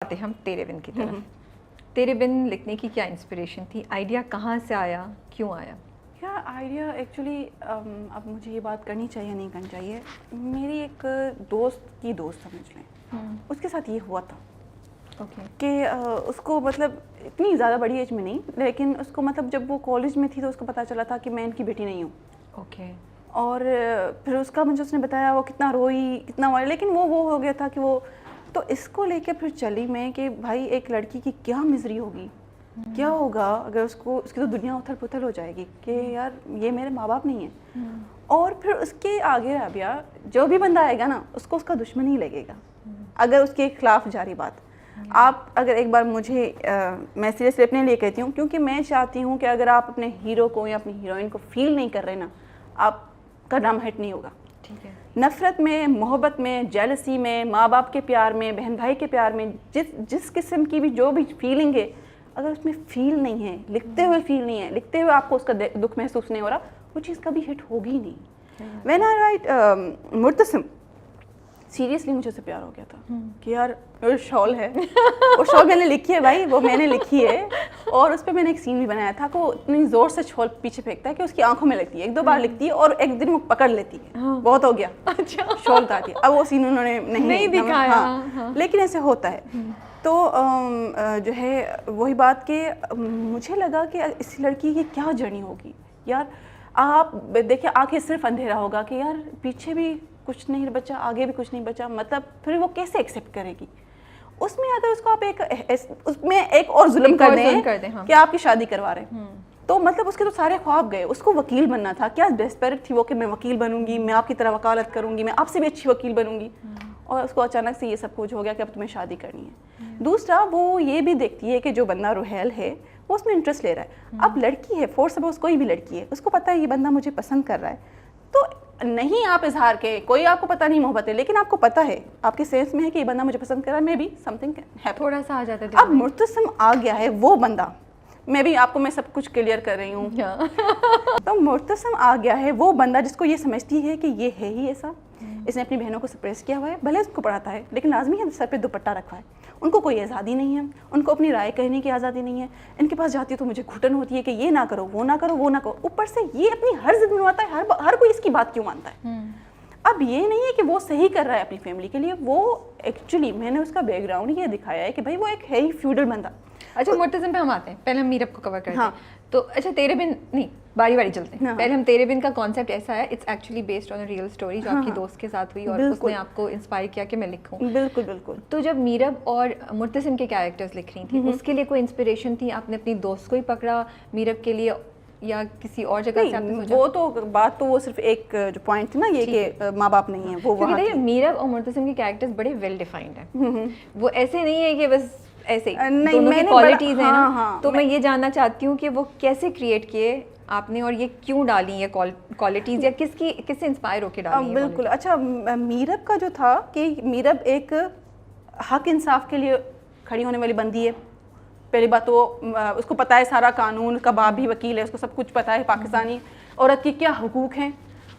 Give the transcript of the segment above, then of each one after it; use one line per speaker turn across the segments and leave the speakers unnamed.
آتے ہم تیرے بن کی طرف. تیرے بن لکھنے کی کیا انسپریشن تھی؟ آئیڈیا کہاں سے آیا، کیوں آیا؟
کیا آئیڈیا ایکچولی اب مجھے یہ بات کرنی چاہیے نہیں کرنی چاہیے، میری ایک دوست کی دوست سمجھ لیں، اس کے ساتھ یہ ہوا تھا کہ اس کو مطلب اتنی زیادہ بڑی ایج میں نہیں، لیکن اس کو مطلب جب وہ کالج میں تھی تو اس کو پتہ چلا تھا کہ میں ان کی بیٹی نہیں ہوں.
اوکے.
اور پھر اس کا مجھے اس نے بتایا وہ کتنا روئی کتنا ہوا، لیکن وہ ہو گیا تھا کہ وہ تو اس کو لے کے پھر چلی میں کہ بھائی ایک لڑکی کی کیا مزری ہوگی، کیا ہوگا اگر اس کی تو دنیا اتھل پتھل ہو جائے گی کہ یار یہ میرے ماں باپ نہیں ہیں. اور پھر اس کے آگے رابعہ جو بھی بندہ آئے گا نا اس کو اس کا دشمن ہی لگے گا اگر اس کے خلاف جاری بات. آپ اگر ایک بار مجھے میں سیریسلی اپنے لیے کہتی ہوں، کیونکہ میں چاہتی ہوں کہ اگر آپ اپنے ہیرو کو یا اپنی ہیروئن کو فیل نہیں کر رہے نا، آپ کا نام ہٹ نہیں ہوگا. نفرت میں، محبت میں، جیلسی میں، ماں باپ کے پیار میں، بہن بھائی کے پیار میں، جس قسم کی بھی جو بھی فیلنگ ہے، اگر اس میں فیل نہیں ہے، لکھتے ہوئے فیل نہیں ہے، لکھتے ہوئے آپ کو اس کا دکھ محسوس نہیں ہو رہا، وہ چیز کبھی ہٹ ہوگی نہیں. When I right Murtasim, seriously مجھے سے پیار ہو گیا تھا کہ یار وہ شال ہے، وہ شال میں نے لکھی ہے بھائی، وہ میں نے لکھی ہے. اور اس پہ میں نے ایک سین بھی بنایا تھا کہ وہ اتنی زور سے شال پیچھے پھینکتا ہے کہ اس کی آنکھوں میں لگتی ہے، ایک دو بار لکھتی ہے اور ایک دن وہ پکڑ لیتی ہے، بہت ہو گیا شال اتارتی ہے. اب وہ سین انہوں نے نہیں دکھایا، لیکن ایسے ہوتا ہے. تو جو ہے وہی بات کہ مجھے لگا کہ اس لڑکی کی کیا جرنی ہوگی یار. آپ دیکھیں آنکھیں صرف اندھیرا ہوگا کہ یار پیچھے بھی کچھ نہیں بچا، آگے بھی کچھ نہیں بچا، مطلب پھر وہ کیسے ایکسیپٹ کرے گی. اس میں اگر اس کو آپ اس میں ایک اور ظلم کر دیں کہ آپ کی شادی کروا رہے ہیں تو مطلب اس کے تو سارے خواب گئے. اس کو وکیل بننا تھا، کیا ڈیسپریٹ تھی وہ کہ میں وکیل بنوں گی، میں آپ کی طرح وکالت کروں گی، میں آپ سے بھی اچھی وکیل بنوں گی. اور اس کو اچانک سے یہ سب کچھ ہو گیا کہ اب تمہیں شادی کرنی ہے. دوسرا وہ یہ بھی دیکھتی ہے کہ جو بندہ روحیل ہے وہ اس میں انٹرسٹ لے رہا ہے. اب لڑکی ہے، فورس سپوز کوئی بھی لڑکی ہے، اس کو پتہ ہے یہ بندہ مجھے پسند کر رہا ہے، تو نہیں آپ اظہار کے کوئی آپ کو پتہ نہیں محبت ہے، لیکن آپ کو پتہ ہے، آپ کے سینس میں ہے کہ یہ بندہ مجھے پسند کر رہا ہے، میں بھی سم تھنگ ہے، تھوڑا سا آ جاتا ہے. اب مرتسم آ گیا ہے وہ بندہ، میں بھی آپ کو میں سب کچھ کلیئر کر رہی ہوں. تو مرتسم آ گیا ہے وہ بندہ جس کو یہ سمجھتی ہے کہ یہ ہے ہی ایسا، اس نے اپنی بہنوں کو سپریس کیا ہوا ہے، بھلے اس کو پڑھاتا ہے لیکن لازمی ہے سر پہ دوپٹہ رکھا ہے. ان کو کوئی آزادی نہیں ہے، ان کو اپنی رائے کہنے کی آزادی نہیں ہے. ان کے پاس جاتی ہے تو مجھے گھٹن ہوتی ہے کہ یہ نہ کرو، وہ نہ کرو، وہ نہ کرو. اوپر سے یہ اپنی ہر ضد منواتا ہے، ہر کوئی اس کی بات کیوں مانتا ہے. اب یہ نہیں ہے کہ وہ صحیح کر رہا ہے اپنی فیملی کے لیے، وہ ایکچولی میں نے اس کا بیک گراؤنڈ یہ دکھایا ہے کہ بھائی وہ ایک ہے ہی فیوڈل بندہ.
اچھا مرتسم پہ ہم آتے ہیں، پہلے ہم میرب کو کور کرتے ہیں. تو اچھا تیرے بن نہیں، باری باری چلتے ہیں. پہلے ہم تیرے بن کا کانسیپٹ ایسا ہے، it's actually based on a real story جو آپ کی دوست کے ساتھ ہوئی اور اس نے آپ کو انسپائر کیا کہ میں لکھوں.
بالکل بالکل.
تو جب میرب اور مرتسم کے کیریکٹرز لکھ رہی تھیں اس کے لیے کوئی انسپریشن تھی؟ آپ نے اپنی دوست کو ہی پکڑا میرب کے لیے یا کسی اور جگہ سے آپ نے سوچا؟
وہ تو بات تو وہ صرف ایک جو پوائنٹ تھی نا یہ کہ ماں باپ نہیں ہیں، وہ وہاں
میرب اور مرتسم کے کیریکٹرز بڑے ویل ڈیفائنڈ ہیں. وہ ایسے نہیں ہے کہ بس ایسے دونوں کی کوالٹیز ہیں نا. تو میں یہ جاننا چاہتی ہوں کہ وہ کیسے کریٹ کیے آپ نے اور یہ کیوں ڈالی یہ کوالٹیز یا کس سے انسپائر ہو کے ڈالی؟
بالکل. اچھا میرب کا جو تھا کہ میرب ایک حق انصاف کے لیے کھڑی ہونے والی بندی ہے. پہلی بات تو اس کو پتہ ہے سارا قانون، کا باپ بھی وکیل ہے، اس کو سب کچھ پتہ ہے پاکستانی عورت کی کیا حقوق ہیں،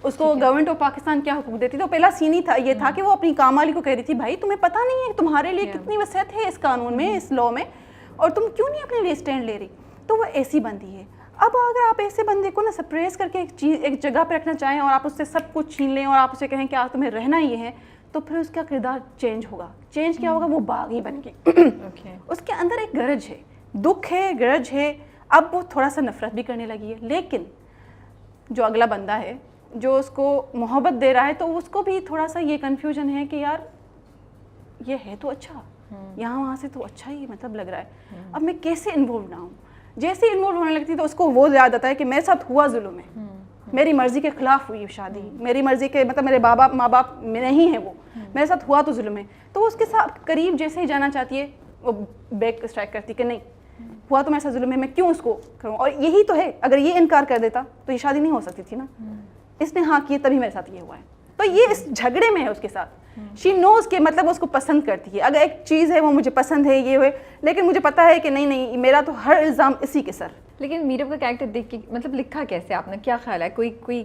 اس کو گورنمنٹ آف پاکستان کیا حقوق دیتی. تو پہلا سین ہی تھا یہ تھا کہ وہ اپنی کام والی کو کہہ رہی تھی بھائی تمہیں پتہ نہیں ہے تمہارے لیے کتنی وسعت ہے اس قانون میں، اس لا میں، اور تم کیوں نہیں اپنے لیے اسٹینڈ لے رہی. تو وہ ایسی بندی ہے. اب اگر آپ ایسے بندے کو نا سپریس کر کے ایک جگہ پہ رکھنا چاہیں اور آپ اس سے سب کچھ چھین لیں اور آپ اسے کہیں کہ آج تمہیں رہنا یہ ہے، تو پھر اس کا کردار چینج ہوگا. چینج کیا ہوگا؟ وہ باغی بن گئی. اس کے اندر ایک گرج ہے، دکھ ہے، گرج ہے. اب وہ تھوڑا سا نفرت بھی کرنے لگی ہے، لیکن جو اگلا بندہ ہے جو اس کو محبت دے رہا ہے تو اس کو بھی تھوڑا سا یہ کنفیوژن ہے کہ یار یہ ہے تو اچھا، یہاں وہاں سے تو اچھا ہی مطلب لگ رہا ہے، اب میں کیسے انوالو نہ ہوں. جیسے ہی انوالو ہونے لگتی تو اس کو وہ یاد آتا ہے کہ میرے ساتھ ہوا ظلم ہے، میری مرضی کے خلاف ہوئی شادی، میری مرضی کے مطلب میرے ماں باپ میں نہیں ہیں، وہ میرے ساتھ ہوا تو ظلم ہے. تو اس کے ساتھ قریب جیسے ہی جانا چاہتی ہے وہ بیک اسٹرائک کرتی کہ نہیں ہوا تو میرے ساتھ ظلم ہے، میں کیوں اس کو کروں. اور یہی تو ہے، اگر یہ انکار کر دیتا تو یہ شادی نہیں ہو سکتی تھی نا. اس نے ہاں کی تبھی میرے ساتھ یہ ہوا ہے. تو یہ اس جھگڑے میں ہے اس کے ساتھ. شی نوز کہ مطلب اس کو پسند کرتی ہے، اگر ایک چیز ہے وہ مجھے پسند ہے یہ ہے، لیکن مجھے پتا ہے کہ نہیں میرا تو ہر الزام اسی کے سر.
لیکن میرب کا کیریکٹر دیکھ کے مطلب لکھا کیسے آپ نے، کیا خیال ہے؟ کوئی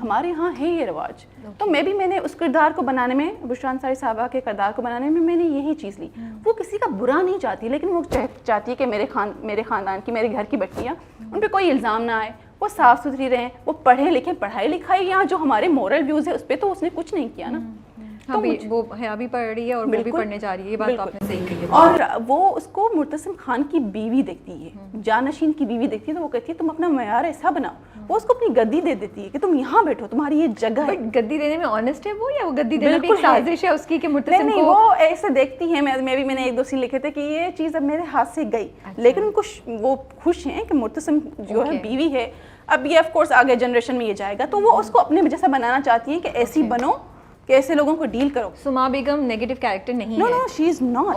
ہمارے یہاں ہے یہ رواج. تو میں نے اس کردار کو بنانے میں, بشریٰ انصاری صاحبہ کے کردار کو بنانے میں نے یہی چیز لی. وہ کسی کا برا نہیں چاہتی, لیکن وہ چاہتی ہے کہ میرے خاندان کی, میرے گھر کی بچیاں, ان پہ کوئی الزام نہ آئے, وہ صاف ستھری رہیں, وہ پڑھے لکھیں. پڑھائی لکھائی یہاں جو ہمارے مورل ویوز ہے اس پہ تو اس نے کچھ نہیں کیا نا.
وہ ہے ابھی پڑھ رہی ہے اور وہ بھی پڑھنے جا رہی ہے, یہ بات آپ نے صحیح کہی ہے.
اور وہ اس کو مرتسم خان کی بیوی دیکھتی ہے, جانشین کی بیوی دیکھتی ہے, تو وہ کہتی ہے تم اپنا معیار ایسا بناؤ. وہ اس کو اپنی گدی دے دیتی ہے کہ تم یہاں بیٹھو, تمہاری یہ جگہ ہے.
گدی دینے میں آنےسٹ ہے وہ, یا وہ گدی دینا بھی ایک سازش ہے اس کی کہ مرتسم
نہیں, وہ ایسے دیکھتی ہے. میں نے ایک دو سین لکھے تھے کہ یہ چیز اب میرے ہاتھ سے گئی, لیکن ان کو وہ خوش ہیں کہ مرتسم جو ہے بیوی ہے. اب یہ آف کورس آگے جنریشن میں یہ جائے گا, تو وہ اس کو اپنے جیسا بنانا چاہتی ہیں کہ ایسی بنو کہ ایسے لوگوں کو ڈیل کرو.
سما بیگم نیگیٹو کیریکٹر نہیں ہے.
نو شی از ناٹ.